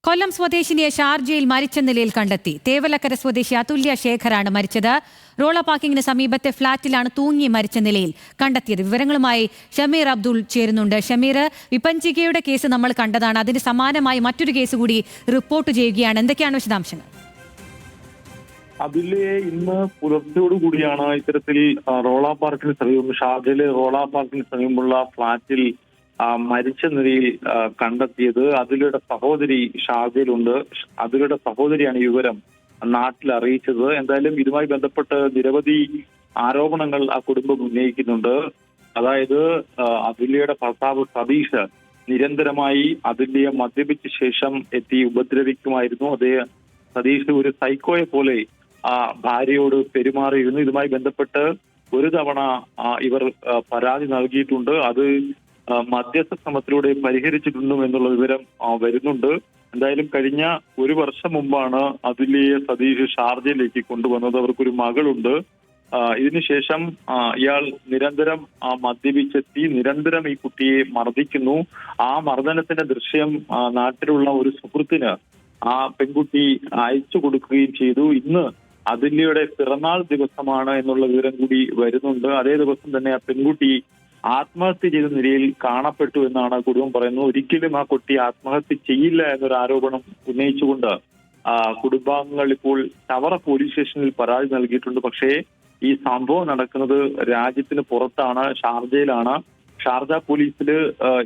കൊല്ലം സ്വദേശിനിയെ ഷാർജയിൽ മരിച്ച നിലയിൽ കണ്ടെത്തി. തേവലക്കര സ്വദേശി അതുല്യ ശേഖറാണ് മരിച്ചത്. റോള പാർക്കിങ്ങിന് സമീപത്തെ ഫ്ളാറ്റിലാണ് തൂങ്ങി മരിച്ച നിലയിൽ കണ്ടെത്തിയത്. വിവരങ്ങളുമായി ഷമീർ അബ്ദുൾ ചേരുന്നുണ്ട്. ഷമീർ, വിപഞ്ചികയുടെ കേസ് നമ്മൾ കണ്ടതാണ്. അതിന് സമാനമായി മറ്റൊരു കേസ് കൂടി റിപ്പോർട്ട് ചെയ്യുകയാണ്. എന്തൊക്കെയാണ് വിശദാംശങ്ങൾ? അതിലെ ഇന്ന് പുലർച്ചയോടുകൂടിയാണ് ഇത്തരത്തിൽ റോള പാർക്കിന് സമീപം, ഷാർജയിലെ റോള പാർക്കിന് സമീപമുള്ള ഫ്ളാറ്റിൽ മരിച്ച നിലയിൽ കണ്ടെത്തിയത്. അതിലൂടെ സഹോദരി ഷാർജയിലുണ്ട്. അതിലൂടെ സഹോദരിയാണ് വിവരം നാട്ടിൽ അറിയിച്ചത്. എന്തായാലും ഇതുമായി ബന്ധപ്പെട്ട് നിരവധി ആരോപണങ്ങൾ ആ കുടുംബം ഉന്നയിക്കുന്നുണ്ട്. അതായത് അതുല്യയുടെ ഭർത്താവ് സതീഷ് നിരന്തരമായി അതുല്യയെ മദ്യപിച്ച ശേഷം എത്തി ഉപദ്രവിക്കുമായിരുന്നു. അതേ സതീഷ് ഒരു സൈക്കോയെ പോലെ ഭാര്യയോട് പെരുമാറിയിരുന്നു. ഇതുമായി ബന്ധപ്പെട്ട് ഒരു തവണ ഇവർ പരാതി നൽകിയിട്ടുണ്ട്. അത് മധ്യസ്ഥ ശ്രമത്തിലൂടെ പരിഹരിച്ചിട്ടുണ്ടോ എന്നുള്ള വിവരം വരുന്നുണ്ട്. എന്തായാലും കഴിഞ്ഞ ഒരു വർഷം മുമ്പാണ് അതുല്യയെ സതീഷ് ഷാർജയിലേക്ക് കൊണ്ടുവന്നത്. അവർക്കൊരു മകളുണ്ട്. ഇതിനുശേഷം ഇയാൾ നിരന്തരം മദ്യപിച്ചെത്തി നിരന്തരം ഈ കുട്ടിയെ മർദ്ദിക്കുന്നു. ആ മർദ്ദനത്തിന്റെ ദൃശ്യം നാട്ടിലുള്ള ഒരു സുഹൃത്തിന് ആ പെൺകുട്ടി അയച്ചു കൊടുക്കുകയും ചെയ്തു. ഇന്ന് അതുല്യയുടെ പിറന്നാൾ ദിവസമാണ് എന്നുള്ള വിവരം കൂടി വരുന്നുണ്ട്. അതേ ദിവസം തന്നെ ആ പെൺകുട്ടി ആത്മഹത്യ ചെയ്ത നിലയിൽ കാണപ്പെട്ടു എന്നാണ് കുടുംബം പറയുന്നത്. ഒരിക്കലും ആ കുട്ടി ആത്മഹത്യ ചെയ്യില്ല എന്നൊരു ആരോപണം ഉന്നയിച്ചുകൊണ്ട് കുടുംബാംഗങ്ങൾ ഇപ്പോൾ ചവറ പോലീസ് സ്റ്റേഷനിൽ പരാതി നൽകിയിട്ടുണ്ട്. പക്ഷേ ഈ സംഭവം നടക്കുന്നത് രാജ്യത്തിന് പുറത്താണ്, ഷാർജയിലാണ്. ഷാർജ പോലീസിൽ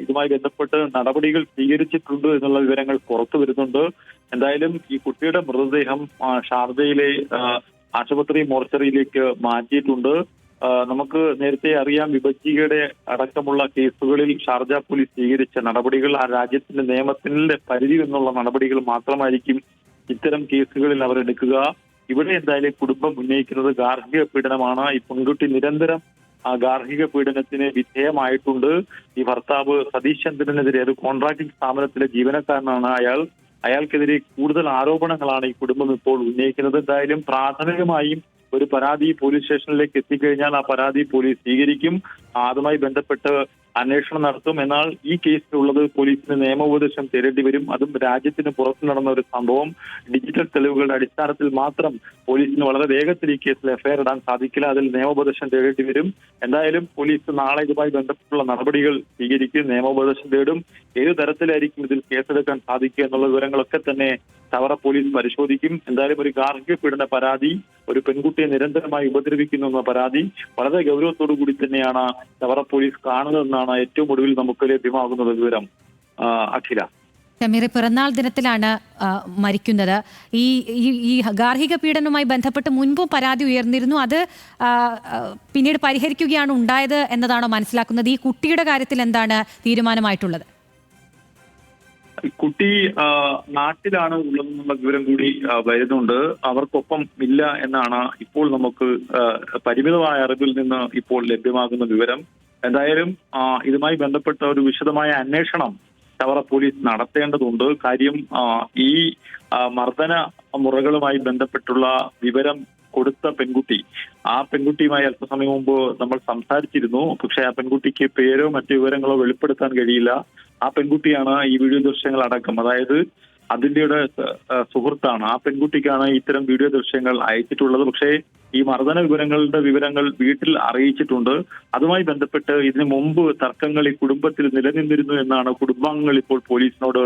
ഇതുമായി ബന്ധപ്പെട്ട് നടപടികൾ സ്വീകരിച്ചിട്ടുണ്ട് എന്നുള്ള വിവരങ്ങൾ പുറത്തു വരുന്നുണ്ട്. എന്തായാലും ഈ കുട്ടിയുടെ മൃതദേഹം ഷാർജയിലെ ആശുപത്രി മോർച്ചറിയിലേക്ക് മാറ്റിയിട്ടുണ്ട്. നമുക്ക് നേരത്തെ അറിയാം, വിഭജികയുടെ അടക്കമുള്ള കേസുകളിൽ ഷാർജ പോലീസ് സ്വീകരിച്ച നടപടികൾ ആ രാജ്യത്തിന്റെ നിയമത്തിന്റെ പരിധി എന്നുള്ള നടപടികൾ മാത്രമായിരിക്കും ഇത്തരം കേസുകളിൽ അവർ എടുക്കുക. ഇവിടെ എന്തായാലും കുടുംബം ഉന്നയിക്കുന്നത് ഗാർഹിക പീഡനമാണ്. ഈ പെൺകുട്ടി നിരന്തരം ഗാർഹിക പീഡനത്തിന് വിധേയമായിട്ടുണ്ട്. ഈ ഭർത്താവ് സതീഷ് ചന്ദ്രനെതിരെ, ഒരു കോൺട്രാക്ടിംഗ് സ്ഥാപനത്തിലെ ജീവനക്കാരനാണ് അയാൾക്കെതിരെ കൂടുതൽ ആരോപണങ്ങളാണ് ഈ കുടുംബം ഇപ്പോൾ ഉന്നയിക്കുന്നത്. എന്തായാലും പ്രാഥമികമായും ഒരു പരാതി പോലീസ് സ്റ്റേഷനിലേക്ക് എത്തിക്കഴിഞ്ഞാൽ ആ പരാതി പോലീസ് സ്വീകരിക്കും. അതുമായി ബന്ധപ്പെട്ട് അന്വേഷണം നടത്തും. എന്നാൽ ഈ കേസിലുള്ളത് പോലീസിന് നിയമോപദേശം തേടേണ്ടി വരും. അതും രാജ്യത്തിന് പുറത്തു നടന്ന ഒരു സംഭവം. ഡിജിറ്റൽ തെളിവുകളുടെ അടിസ്ഥാനത്തിൽ മാത്രം പോലീസിന് വളരെ വേഗത്തിൽ ഈ കേസിൽ എഫ്ഐആർ ഇടാൻ സാധിക്കില്ല. അതിൽ നിയമോപദേശം തേടേണ്ടി വരും. എന്തായാലും പോലീസ് നാളെ ഇതുമായി ബന്ധപ്പെട്ടുള്ള നടപടികൾ സ്വീകരിക്കും, നിയമോപദേശം തേടും. ഏതു തരത്തിലായിരിക്കും ഇതിൽ കേസെടുക്കാൻ സാധിക്കുക എന്നുള്ള വിവരങ്ങളൊക്കെ തന്നെ ചവറ പോലീസ് പരിശോധിക്കും. എന്തായാലും ഒരു ഗാർഹിക പീഡന പരാതി, ഒരു പെൺകുട്ടിയെ നിരന്തരമായി ഉപദ്രവിക്കുന്നു എന്ന പരാതി വളരെ ഗൗരവത്തോടു കൂടി തന്നെയാണ് ചവറ പോലീസ് കാണുന്നതെന്നാണ് ഏറ്റവും ഒടുവിൽ നമുക്ക് ലഭ്യമാകുന്നത് വിവരം. അഖില, ഷമീർ, പിറന്നാൾ ദിനത്തിലാണ് മരിക്കുന്നത്. ഈ ഗാർഹിക പീഡനവുമായി ബന്ധപ്പെട്ട് മുൻപും പരാതി ഉയർന്നിരുന്നു. അത് പിന്നീട് പരിഹരിക്കുകയാണ് ഉണ്ടായത് എന്നതാണോ മനസ്സിലാക്കുന്നത്? ഈ കുട്ടിയുടെ കാര്യത്തിൽ എന്താണ് തീരുമാനമായിട്ടുള്ളത്? കുട്ടി നാട്ടിലാണ് ഉള്ളതെന്നുള്ള വിവരം കൂടി വരുന്നുണ്ട്. അവർക്കൊപ്പം ഇല്ല എന്നാണ് ഇപ്പോൾ നമുക്ക് പരിമിതമായ അറിവിൽ നിന്ന് ഇപ്പോൾ ലഭ്യമാകുന്ന വിവരം. എന്തായാലും ഇതുമായി ബന്ധപ്പെട്ട ഒരു വിശദമായ അന്വേഷണം ചവറ പോലീസ് നടത്തേണ്ടതുണ്ട്. കാര്യം ഈ മർദ്ദന മുറകളുമായി ബന്ധപ്പെട്ടുള്ള വിവരം കൊടുത്ത പെൺകുട്ടി, ആ പെൺകുട്ടിയുമായി അല്പസമയം മുമ്പ് നമ്മൾ സംസാരിച്ചിരുന്നു. പക്ഷെ ആ പെൺകുട്ടിക്ക് പേരോ മറ്റു വിവരങ്ങളോ വെളിപ്പെടുത്താൻ കഴിയില്ല. ആ പെൺകുട്ടിയാണ് ഈ വീഡിയോ ദൃശ്യങ്ങൾ അടക്കം, അതായത് അതുല്യയുടെ സുഹൃത്താണ്. ആ പെൺകുട്ടിക്കാണ് ഇത്തരം വീഡിയോ ദൃശ്യങ്ങൾ അയച്ചിട്ടുള്ളത്. പക്ഷേ ഈ മർദ്ദന വിവരങ്ങൾ വീട്ടിൽ അറിയിച്ചിട്ടുണ്ട്. അതുമായി ബന്ധപ്പെട്ട് ഇതിനു മുമ്പ് തർക്കങ്ങൾ ഈ കുടുംബത്തിൽ നിലനിന്നിരുന്നു എന്നാണ് കുടുംബാംഗങ്ങൾ ഇപ്പോൾ പോലീസിനോട്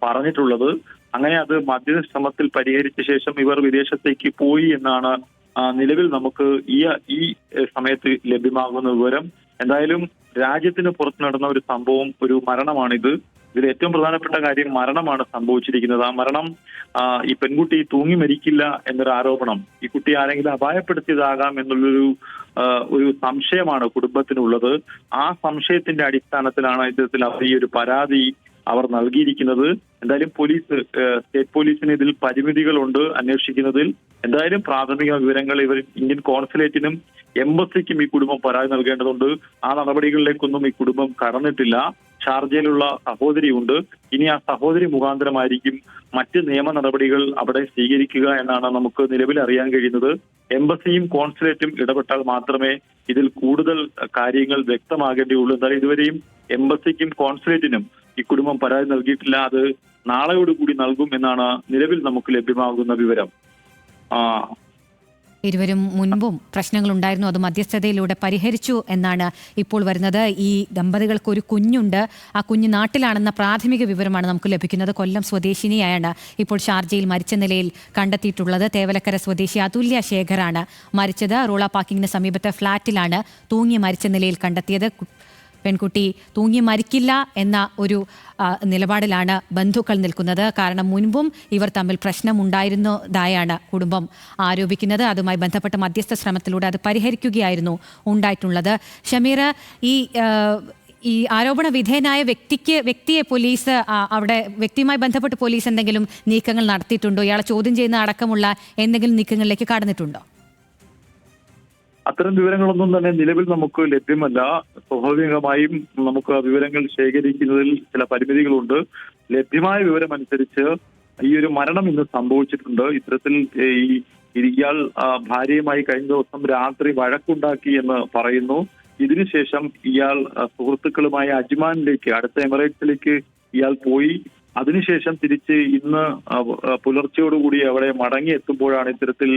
പറഞ്ഞിട്ടുള്ളത്. അങ്ങനെ അത് മധ്യസ്ഥ ശ്രമത്തിൽ പരിഹരിച്ച ശേഷം ഇവർ വിദേശത്തേക്ക് പോയി എന്നാണ് നിലവിൽ നമുക്ക് ഈ സമയത്ത് ലഭ്യമാകുന്ന വിവരം. എന്തായാലും രാജ്യത്തിന് പുറത്ത് നടന്ന ഒരു സംഭവം, ഒരു മരണമാണിത്. ഇതിൽ ഏറ്റവും പ്രധാനപ്പെട്ട കാര്യം മരണമാണ് സംഭവിച്ചിരിക്കുന്നത്. ആ മരണം ഈ പെൺകുട്ടി തൂങ്ങി മരിക്കില്ല എന്നൊരു ആരോപണം, ഈ കുട്ടി ആരെങ്കിലും അപായപ്പെടുത്തിയതാകാം എന്നുള്ളൊരു സംശയമാണ് കുടുംബത്തിനുള്ളത്. ആ സംശയത്തിന്റെ അടിസ്ഥാനത്തിലാണ് ഇത്തരത്തിൽ അവർ ഈ ഒരു പരാതി അവർ നൽകിയിരിക്കുന്നത്. എന്തായാലും സ്റ്റേറ്റ് പോലീസിന് ഇതിൽ പരിമിതികളുണ്ട് അന്വേഷിക്കുന്നതിൽ. എന്തായാലും പ്രാഥമിക വിവരങ്ങൾ ഇവർ ഇന്ത്യൻ കോൺസുലേറ്റിനും എംബസിക്കും ഈ കുടുംബം പരാതി നൽകേണ്ടതുണ്ട്. ആ നടപടികളിലേക്കൊന്നും ഈ കുടുംബം കടന്നിട്ടില്ല. ഷാർജയിലുള്ള സഹോദരിയുണ്ട്. ഇനി ആ സഹോദരി മുഖാന്തരമായിരിക്കും മറ്റ് നിയമ നടപടികൾ അവിടെ സ്വീകരിക്കുക എന്നാണ് നമുക്ക് നിലവിൽ അറിയാൻ കഴിയുന്നത്. എംബസിയും കോൺസുലേറ്റും ഇടപെട്ടാൽ മാത്രമേ ഇതിൽ കൂടുതൽ കാര്യങ്ങൾ വ്യക്തമാകേണ്ടിയുള്ളൂ. എന്തായാലും ഇതുവരെയും എംബസിക്കും കോൺസുലേറ്റിനും ഈ കുടുംബം പരാതി നൽകിയിട്ടില്ല. അത് നാളെയോടുകൂടി നൽകും എന്നാണ് നിലവിൽ നമുക്ക് ലഭ്യമാകുന്ന വിവരം. ഇരുവരും മുൻപും പ്രശ്നങ്ങൾ ഉണ്ടായിരുന്നു, അത് മധ്യസ്ഥതയിലൂടെ പരിഹരിച്ചു എന്നാണ് ഇപ്പോൾ വരുന്നത്. ഈ ദമ്പതികൾക്ക് ഒരു കുഞ്ഞുണ്ട്, ആ കുഞ്ഞ് നാട്ടിലാണെന്ന പ്രാഥമിക വിവരമാണ് നമുക്ക് ലഭിക്കുന്നത്. കൊല്ലം സ്വദേശിനിയാണ് ഇപ്പോൾ ഷാർജയിൽ മരിച്ച നിലയിൽ കണ്ടെത്തിയിട്ടുള്ളത്. തേവലക്കര സ്വദേശി അതുല്യ ശേഖറാണ് മരിച്ചത്. റോള പാർക്കിങ്ങിന് സമീപത്തെ ഫ്ളാറ്റിലാണ് തൂങ്ങി മരിച്ച നിലയിൽ കണ്ടെത്തിയത്. പെൺകുട്ടി തൂങ്ങി മരിക്കില്ല എന്ന ഒരു നിലപാടിലാണ് ബന്ധുക്കൾ നിൽക്കുന്നത്. കാരണം മുൻപും ഇവർ തമ്മിൽ പ്രശ്നമുണ്ടായിരുന്നതായാണ് കുടുംബം ആരോപിക്കുന്നത്. അതുമായി ബന്ധപ്പെട്ട മധ്യസ്ഥ ശ്രമത്തിലൂടെ അത് പരിഹരിക്കുകയായിരുന്നു ഉണ്ടായിട്ടുള്ളത്. ഷമീർ, ഈ ആരോപണ വിധേയനായ വ്യക്തിയെ പോലീസ് അവിടെ വ്യക്തിയുമായി ബന്ധപ്പെട്ട് പോലീസ് എന്തെങ്കിലും നീക്കങ്ങൾ നടത്തിയിട്ടുണ്ടോ? ഇയാളെ ചോദ്യം ചെയ്യുന്ന അടക്കമുള്ള എന്തെങ്കിലും നീക്കങ്ങളിലേക്ക് കടന്നിട്ടുണ്ടോ? അത്തരം വിവരങ്ങളൊന്നും തന്നെ നിലവിൽ നമുക്ക് ലഭ്യമല്ല. സ്വാഭാവികമായും നമുക്ക് വിവരങ്ങൾ ശേഖരിക്കുന്നതിൽ ചില പരിമിതികളുണ്ട്. ലഭ്യമായ വിവരമനുസരിച്ച് ഈ ഒരു മരണം ഇന്ന് സംഭവിച്ചിട്ടുണ്ട്. ഇത്തരത്തിൽ ഇയാൾ ഭാര്യയുമായി കഴിഞ്ഞ ദിവസം രാത്രി വഴക്കുണ്ടാക്കി എന്ന് പറയുന്നു. ഇതിനുശേഷം ഇയാൾ സുഹൃത്തുക്കളുമായി അജ്മാനിലേക്ക്, അടുത്ത എമിറേറ്റ്സിലേക്ക് ഇയാൾ പോയി. അതിനുശേഷം തിരിച്ച് ഇന്ന് പുലർച്ചയോടുകൂടി അവിടെ മടങ്ങി എത്തുമ്പോഴാണ് ഇത്തരത്തിൽ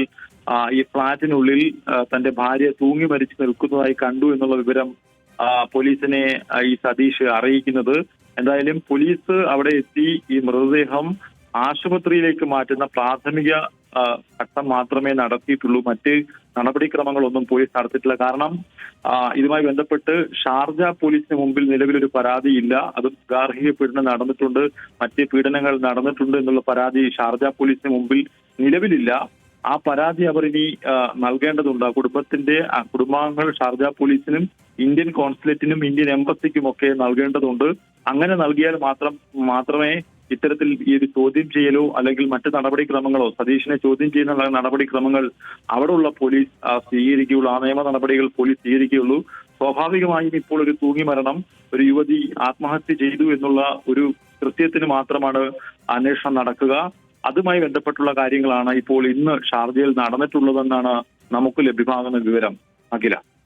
ഈ ഫ്ളാറ്റിനുള്ളിൽ തന്റെ ഭാര്യ തൂങ്ങി മരിച്ചു നിൽക്കുന്നതായി കണ്ടു എന്നുള്ള വിവരം പോലീസിനെ ഈ സതീഷ് അറിയിക്കുന്നത്. എന്തായാലും പോലീസ് അവിടെ എത്തി ഈ മൃതദേഹം ആശുപത്രിയിലേക്ക് മാറ്റുന്ന പ്രാഥമിക ഘട്ടം മാത്രമേ നടത്തിയിട്ടുള്ളൂ. മറ്റ് നടപടിക്രമങ്ങളൊന്നും പോലീസ് നടത്തിയിട്ടില്ല. കാരണം ഇതുമായി ബന്ധപ്പെട്ട് ഷാർജ പോലീസിന് മുമ്പിൽ നിലവിലൊരു പരാതിയില്ല. അത് ഗാർഹിക പീഡനം നടന്നിട്ടുണ്ട്, മറ്റ് പീഡനങ്ങൾ നടന്നിട്ടുണ്ട് എന്നുള്ള പരാതി ഷാർജ പോലീസിന് മുമ്പിൽ നിലവിലില്ല. ആ പരാതി അവർ ഇനി നൽകേണ്ടതുണ്ട്. കുടുംബാംഗങ്ങൾ ഷാർജ പോലീസിനും ഇന്ത്യൻ കോൺസുലേറ്റിനും ഇന്ത്യൻ എംബസിക്കും ഒക്കെ നൽകേണ്ടതുണ്ട്. അങ്ങനെ നൽകിയാൽ മാത്രമേ ഇത്തരത്തിൽ ഈ ഒരു ചോദ്യം ചെയ്യലോ അല്ലെങ്കിൽ മറ്റ് നടപടിക്രമങ്ങളോ, സതീഷിനെ ചോദ്യം ചെയ്യുന്ന നടപടിക്രമങ്ങൾ അവിടെയുള്ള പോലീസ് സ്വീകരിക്കുകയുള്ളൂ. ആ നിയമ നടപടികൾ പോലീസ് സ്വീകരിക്കുകയുള്ളൂ. സ്വാഭാവികമായും ഇപ്പോൾ ഒരു തൂങ്ങി മരണം, ഒരു യുവതി ആത്മഹത്യ ചെയ്തു എന്നുള്ള ഒരു കൃത്യത്തിന് മാത്രമാണ് അന്വേഷണം നടക്കുക. അതുമായി ബന്ധപ്പെട്ടുള്ള കാര്യങ്ങളാണ് ഇപ്പോൾ ഇന്ന് ഷാർജയിൽ നടന്നിട്ടുള്ളതെന്നാണ് നമുക്ക് ലഭ്യമാകുന്ന വിവരം. അഖില.